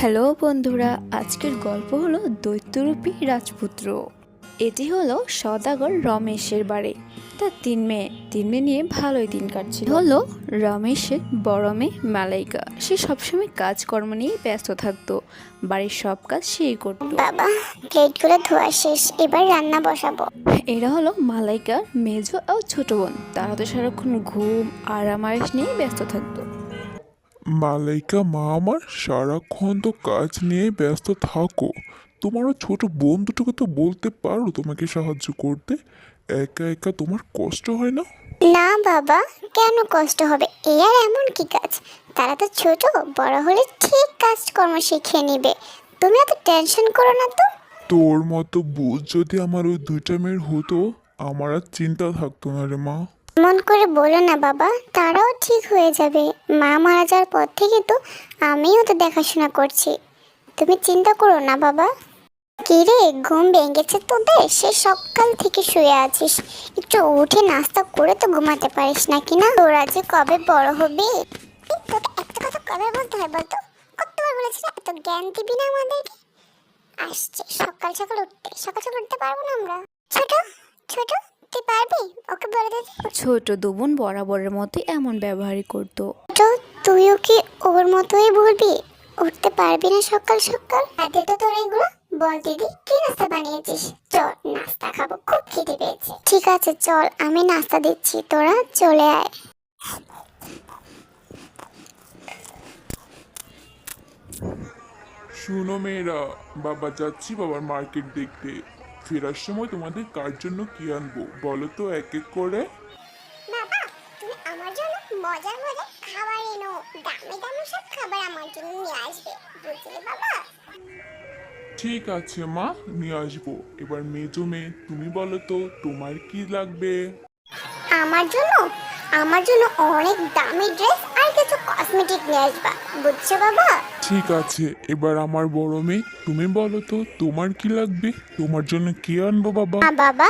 Hello বন্ধুরা, আজকের গল্প হলো দৈত্যরূপী রাজপুত্র। এটি হলো সদাগর রমেশের বাড়ি। তার তিন মেয়ে নিয়ে ভালোই দিন কাটছিল। হলো রমেশের বড় মেয়ে মালাইকা। সে সবসময় কাজকর্ম নিয়ে ব্যস্ত থাকতো। বাড়ির সব কাজ সেই করতো। বাবা, প্লেটগুলো ধোয়া শেষ, এবার রান্না বসাবো। এরা হলো মালাইকার মেজো ও ছোট বোন। তারা তো সারাক্ষণ ঘুম আর আরামায়েশ নিয়ে ব্যস্ত থাকতো। মালাইকা মা আমার, সারাক্ষণ তো কাজ নিয়ে ব্যস্ত থাকো। তোমারও ছোট বোন দুটোকে তো বলতে পারো তোমাকে সাহায্য করতে। একা একা তোমার কষ্ট হয় না? না বাবা, কেন কষ্ট হবে? এ আর এমন কি কাজ? তারা তো ছোট, বড় হলে ঠিক কাজকর্ম শিখে নিবে। তুমি এত টেনশন করো না তো। তোর মতো বুঝ যদি আমার ওই দুইটা মেয়ের হতো, আমার আর চিন্তা থাকতো না রে মা। মন করে বলো না বাবা, তারাও ঠিক হয়ে যাবে। মা মারা যাওয়ার পর থেকে তো আমিও তো দেখাশোনা করছি। তুমি চিন্তা করো না বাবা। কিরে, ঘুম ভেঙেছে তোদের? সে সকাল থেকে শুয়ে আছিস, একটু উঠে নাস্তা করে তো ঘুমাতে পারিস নাকি? না তোরা যে কবে বড় হবি? তোকে একটা কথা কবে বলতে হয় বলতো? কতবার বলেছি না, এত জ্ঞান দিবি না আমাদেরকে। আসছে সকাল সকাল উঠতে, সকাল সকাল উঠতে পারবো না আমরা। ছোট ছোট, তুই পারবি? ওকে বলে দে। ছোট দু বোন বরাবরের মতো এমন ব্যবহারই করতো। ছোট, তুইও কি ওর মতোই বলবি? উঠতে পারবি না সকাল সকাল? হাতে তো তোর এগুলো। বল দিদি, কি নাস্তা বানিয়েছিস? চল নাস্তা খাবো, খুব খিদে পেয়েছে। ঠিক আছে চল, আমি নাস্তা দিচ্ছি, তোরা চলে আয়। শুনো মেয়েরা, বাবা যাচ্ছি বাবার মার্কেট দেখতে। ফেরার সময় তোমাদের কার জন্য কি আনবো বলো তো এক এক করে। বাবা, তুমি আমার জন্য মজার মজার খাবার এনো। দামি দামি সব খাবার আমার জন্য নিয়ে আসবে, বুঝলি বাবা? ঠিক আছে মা, নিয়ে আসবো। এবার মেজো মেয়ে তুমি বলো তো তোমার কি লাগবে। আমার জন্য আমার জন্য অনেক দামি ড্রেস আর কিছু কসমেটিক নিয়ে আসবা, বুঝছো বাবা? ঠিক আছে, এবার আমার বড় মেয়ে তুমি বলো তো তোমার কি লাগবে, তোমার জন্য কি আনবো বাবা। না বাবা,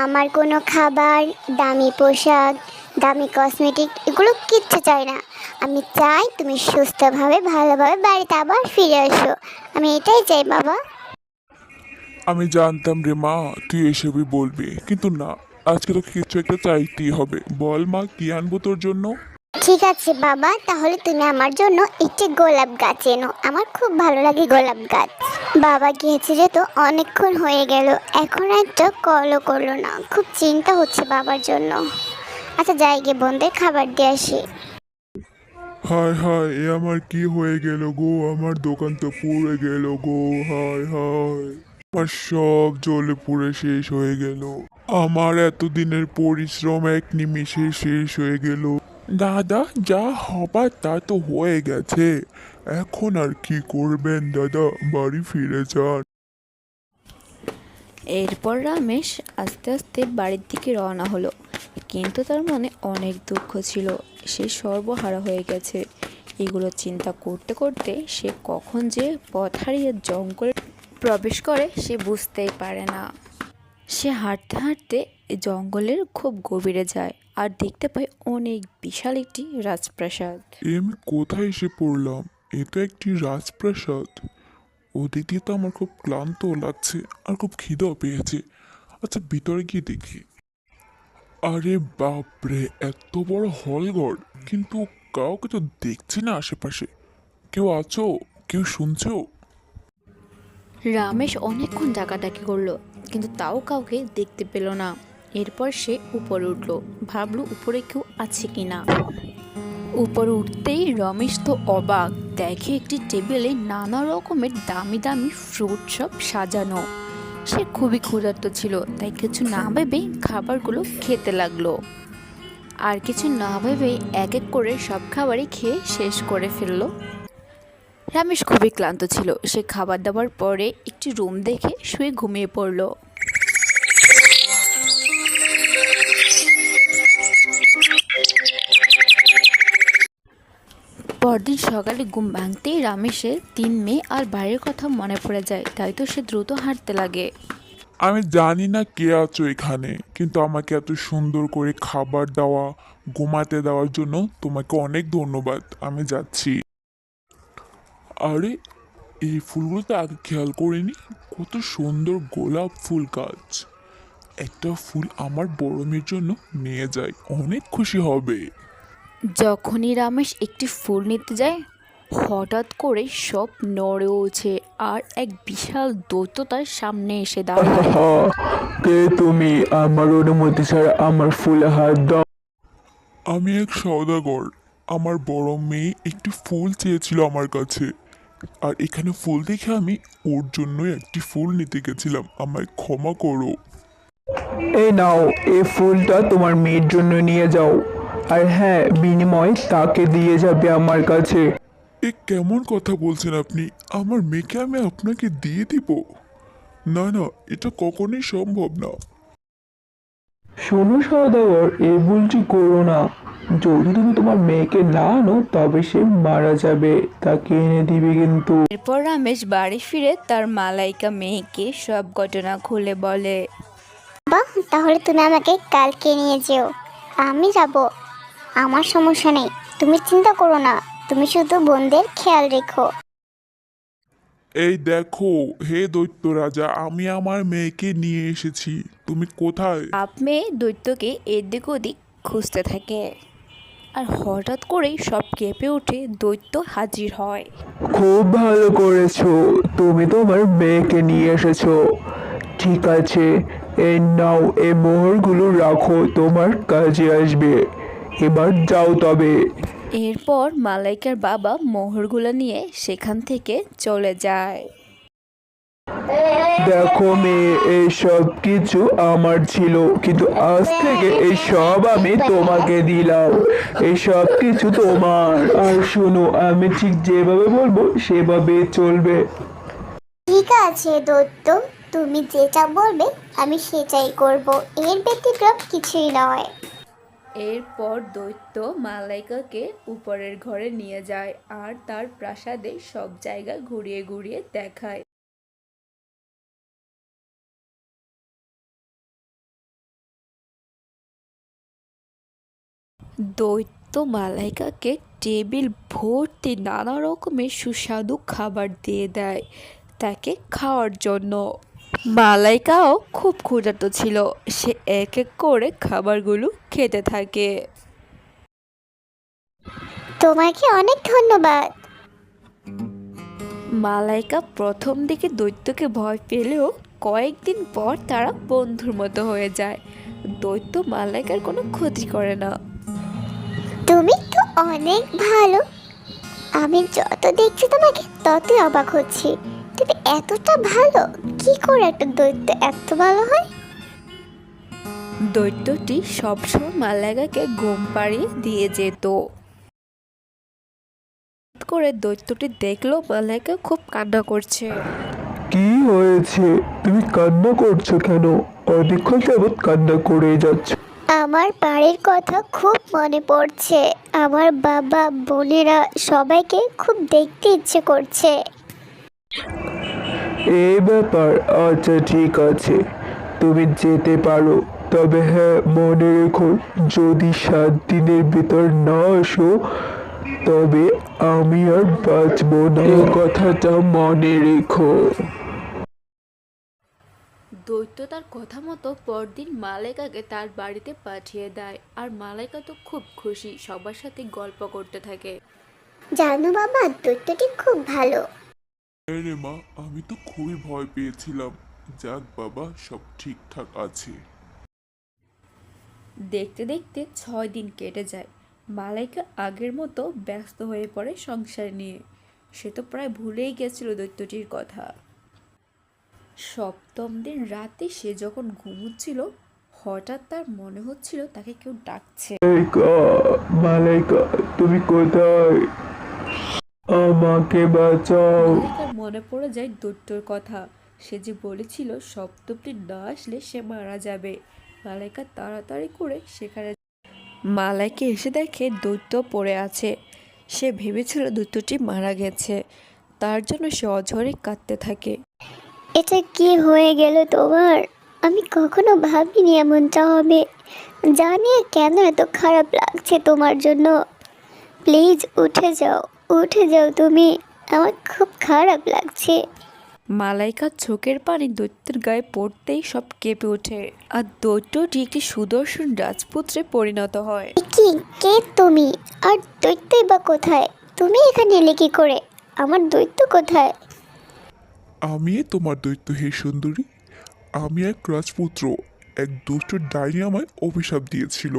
আমার কোনো খাবার, দামি পোশাক, দামি কসমেটিক এগুলো কিচ্ছু চাই না। আমি চাই তুমি সুস্থভাবে ভালোভাবে বাড়িতে আবার ফিরে আসো। আমি এটাই চাই বাবা। আমি জানতাম রে মা তুই এসবই বলবি, কিন্তু না, আজকে তো কিছু একটা চাইতেই হবে। বল মা কি আনবো তোর জন্য। ঠিক আছে বাবা, তাহলে তুমি আমার জন্য একটি গোলাপ গাছ এনো। আমার খুব ভালো লাগে গোলাপ গাছ। বাবা গিয়েছে যে তো অনেকক্ষণ হয়ে গেল, এখন একটা কলও করলো না। খুব চিন্তা হচ্ছে বাবার জন্য। আচ্ছা যাই গিয়ে বোনদের খাবার দিয়ে আসি। হায় হায়, এ আমার কি হয়ে গেল গো, আমার দোকান তো পুড়ে গেল গো। হায় হায়, আমার সব জ্বলে পুড়ে শেষ হয়ে গেল। আমার এতদিনের পরিশ্রম এক নিমিষে শেষ হয়ে গেল। দাদা, যা হবার তা তো হয়ে গেছে, এখন আর কি করবেন দাদা, বাড়ি ফিরে যান। এরপর রমেশ আস্তে আস্তে বাড়ির দিকে রওনা হলো, কিন্তু তার মনে অনেক দুঃখ ছিল। সে সর্বহারা হয়ে গেছে। এগুলো চিন্তা করতে করতে সে কখন যে পথ হারিয়ে জঙ্গলে প্রবেশ করে সে বুঝতেই পারে না। সে হাঁটতে হাঁটতে জঙ্গলের খুব গভীরে যায় আর দেখতে পায় অনেক বিশাল একটি রাজপ্রাসাদ। এ আমি কোথায় এসে পড়লাম? এ তো একটি রাজপ্রাসাদ। ওদিক দিয়ে তো আমার খুব ক্লান্ত লাগছে আর খুব খিদেও পেয়েছে। আচ্ছা ভিতরে গিয়ে দেখি। আরে বাপরে, এত বড় হলঘর, কিন্তু কাউকে তো দেখছি না আশেপাশে। কেউ আছো? কেউ শুনছো? রমেশ অনেকক্ষণ ডাকাডাকি করলো, কিন্তু তাও কাউকে দেখতে পেল না। এরপর সে উপরে উঠলো, ভাবলো উপরে কেউ আছে কিনা। উপরে উঠতেই রমেশ তো অবাক, দেখে একটি টেবিলে নানা রকমের দামি দামি ফ্রুট সব সাজানো। সে খুবই ক্ষুধার্ত ছিল, তাই কিছু না ভেবেই খাবারগুলো খেতে লাগলো। আর কিছু না ভেবেই এক এক করে সব খাবারই খেয়ে শেষ করে ফেললো। রমেশ খুবই ক্লান্ত ছিল। সে খাবার দাবার পরে একটি রুম দেখে শুয়ে ঘুমিয়ে পড়ল। পরদিন সকালে ঘুম ভাঙতেই রমেশের তিন মেয়ে আর বাড়ির কথা মনে পড়ে যায়, তাই তো সে দ্রুত হাঁটতে লাগে। আমি জানি না কে আছো এখানে, কিন্তু আমাকে এত সুন্দর করে খাবার দেওয়া, ঘুমাতে দেওয়ার জন্য তোমাকে অনেক ধন্যবাদ। আমি যাচ্ছি। আরে, এই ফুলগুলো তো আগে খেয়াল করিনি। কত সুন্দর গোলাপ ফুল গাছ। একটা ফুল আমার বড় মেয়ের জন্য নিয়ে যাই, অনেক খুশি হবে। যখনই রমেশ একটি ফুল নিতে যায়, হঠাৎ করে সব নড়ে ওঠে আর এক বিশাল দৈত্য তার সামনে এসে দাঁড়ায়। কে তুমি? আমার অনুমতি ছাড়া আমার ফুলে হাত দাও। আমি এক সওদাগর। আমার বড় মেয়ে একটি ফুল চেয়েছিল আমার কাছে, আর এখানে ফুল দেখে আমি ওর জন্য একটি ফুল নিতে গেছিলাম। আমায় ক্ষমা করো। এই নাও, এই ফুলটা তোমার মেয়ের জন্য নিয়ে যাও। আর হ্যাঁ, বিনিময় তাকে দিয়ে যাবে আমার কাছে। এ কেমন কথা বলছেন আপনি? আমার মেয়েকে আমি আপনাকে দিয়ে দিব? না না, এটা কখনোই সম্ভব না। শোনো সওদাগর, এই ভুলটি করো না। যদি তুমি তোমার মেয়েকে না আনো তবে সে মারা যাবে। তাকে এনে দিবে কিন্তু। এরপর রমেশ বাড়ি ফিরে তার মালাইকা মেয়েকে সব ঘটনা খুলে বলে। বাবা, তাহলে তুমি আমাকে কালকে নিয়ে যেও। আমি যাব, আমার সমস্যা নেই। তুমি চিন্তা করো না, তুমি শুধু বোনদের খেয়াল রেখো। এই দেখো হে দৈত্য রাজা, আমি আমার মেয়েকে নিয়ে এসেছি। তুমি কোথায়? বাপ মেয়ে দৈত্যকে এদিক ওদিক খুঁজতে থাকে, আর হঠাৎ করেই সব কেঁপে উঠে দৈত্য হাজির হয়। খুব ভালো করেছো, তুমি তোমার মেয়েকে নিয়ে এসেছো। ঠিক আছে, এই নাও, এই মোহরগুলো রাখো, তোমার কাজে আসবে। এবার যাও তবে। এরপর মালাইকার বাবা মোহরগুলো নিয়ে সেখান থেকে চলে যায়। দেখো মেয়ে, এই সব কিছু আমার ছিল, কিন্তু আজ থেকে এই সব আমি তোমাকে দিলাম। এই সব কিছু তোমার। আর শোনো, আমি ঠিক যেভাবে বলবো সেভাবে চলবে। ঠিক আছে দৈত্য, তুমি যেটা বলবে আমি সেটাই করব। এর ব্যতিক্রম কিছুই নয়। এরপর দৈত্য মালাইকাকে উপরের ঘরে নিয়ে যায় আর তার প্রাসাদে সব জায়গা ঘুরিয়ে ঘুরিয়ে দেখায়। দৈত্য মালাইকাকে টেবিল ভর্তি নানা রকমের সুস্বাদু খাবার দিয়ে দেয় তাকে খাওয়ার জন্য। মালাইকাও খুব ক্ষুধার্ত ছিল, সে এক এক করে খাবারগুলো খেতে থাকে। তোমাকে অনেক ধন্যবাদ। মালাইকা প্রথম দিকে দৈত্যকে ভয় পেলেও কয়েকদিন পর তারা বন্ধুর মতো হয়ে যায়। দৈত্য মালাইকার কোনো ক্ষতি করে না। তুমি তো অনেক ভালো। আমি যত দেখছি তোমাকে ততই অবাক হচ্ছি। তুমি এতটা ভালো, কি করে একটা দৈত্য এত ভালো হয়? দৈত্যটি সবসময় মালাইকাকে ঘুম পাড়িয়ে দিয়ে যেত। হঠাৎ করে দৈত্যটি দেখলো মালাইকা খুব কান্না করছে। কি হয়েছে? তুমি কান্না করছো কেন? অনেকক্ষণ যাবৎ কান্না করে যাচ্ছ। আমার বাড়ির কথা খুব মনে পড়ছে। আমার বাবা, বোনেরা সবাইকে খুব দেখতে ইচ্ছে করছে। এই ব্যাপার, আচ্ছা ঠিক আছে, তুমি যেতে পারো। তবে হ্যাঁ, মনে রেখো, যদি 7 দিনের ভিতর না আসো তবে আমি আর বাঁচবো না। এই কথাটা মনে রেখো। দৈত্য তার কথা মতো পরদিন মালাইকাকে তার বাড়িতে পাঠিয়ে দেয়, আর মালাইকা তো খুব খুশি, সবার সাথে গল্প করতে থাকে। জানো বাবা, দৈত্যটি খুব ভালো। হ্যাঁ রে মা, আমি তো খুবই ভয় পেয়েছিলাম। যাক বাবা, সব ঠিকঠাক আছে। দেখতে দেখতে 6 দিন কেটে যায়। মালাইকা আগের মতো ব্যস্ত হয়ে পড়ে সংসার নিয়ে। সে তো প্রায় ভুলেই গেছিল দৈত্যটির কথা। সপ্তম দিন রাতে সে যখন ঘুমুচ্ছিল, হঠাৎ তার মনে হচ্ছিল তাকে কেউ ডাকছে। মালাইকা, মালাইকা, তুমি কোথায়? আমাকে বাঁচাও। মালাইকার মনে পড়ে যায় দৈত্যর কথা। সে যে বলেছিল সপ্তম দিন না আসলে সে মারা যাবে। মালাইকা তাড়াতাড়ি করে সেখানে মালাইকে এসে দেখে দৈত্য পড়ে আছে। সে ভেবেছিল দৈত্যটি মারা গেছে, তার জন্য সে অঝরে কাঁদতে থাকে। এটা কি হয়ে গেল তোমার? আমি কখনো ভাবিনি এমনটা হবে। জানি কেন এত খারাপ লাগছে তোমার জন্য। প্লিজ উঠে যাও, উঠে যাও তুমি। আমার খুব খারাপ লাগছে। মালাইকার চোখের পানি দৈত্যের গায়ে পড়তেই সব কেঁপে ওঠে আর দৈত্যটি একটি সুদর্শন রাজপুত্রে পরিণত হয়। কি, কে তুমি? আর দৈত্যই বা কোথায়? তুমি এখানে এলে কি করে? আমার দৈত্য কোথায়? আমি তোমার দৈত্য হে সুন্দরী। আমি এক রাজপুত্র। এক দুষ্ট ডাইনি আমায় অভিশাপ দিয়েছিল,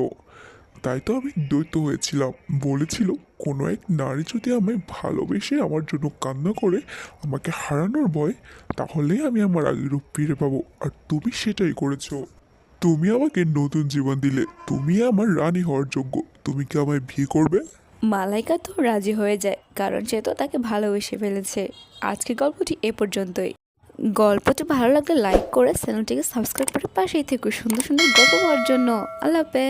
তাই তো আমি দৈত্য হয়েছিলাম। বলেছিল কোনো এক নারী যদি আমায় ভালোবেসে আমার জন্য কান্না করে আমাকে হারানোর ভয়, তাহলেই আমি আমার আগের রূপ ফিরে পাবো। আর তুমি সেটাই করেছো। তুমি আমাকে নতুন জীবন দিলে। তুমি আমার রানী হওয়ার যোগ্য। তুমি কি আমায় বিয়ে করবে? মালাইকা তো রাজি হয়ে যায়, কারণ সে তো তাকে ভালোবেসে ফেলেছে। আজকের গল্পটি এ পর্যন্তই। গল্পটি ভালো লাগলে লাইক করে চ্যানেলটিকে সাবস্ক্রাইব করে পাশেই থেকো সুন্দর সুন্দর গল্প পাওয়ার জন্য। আল্লাহ হাফেজ।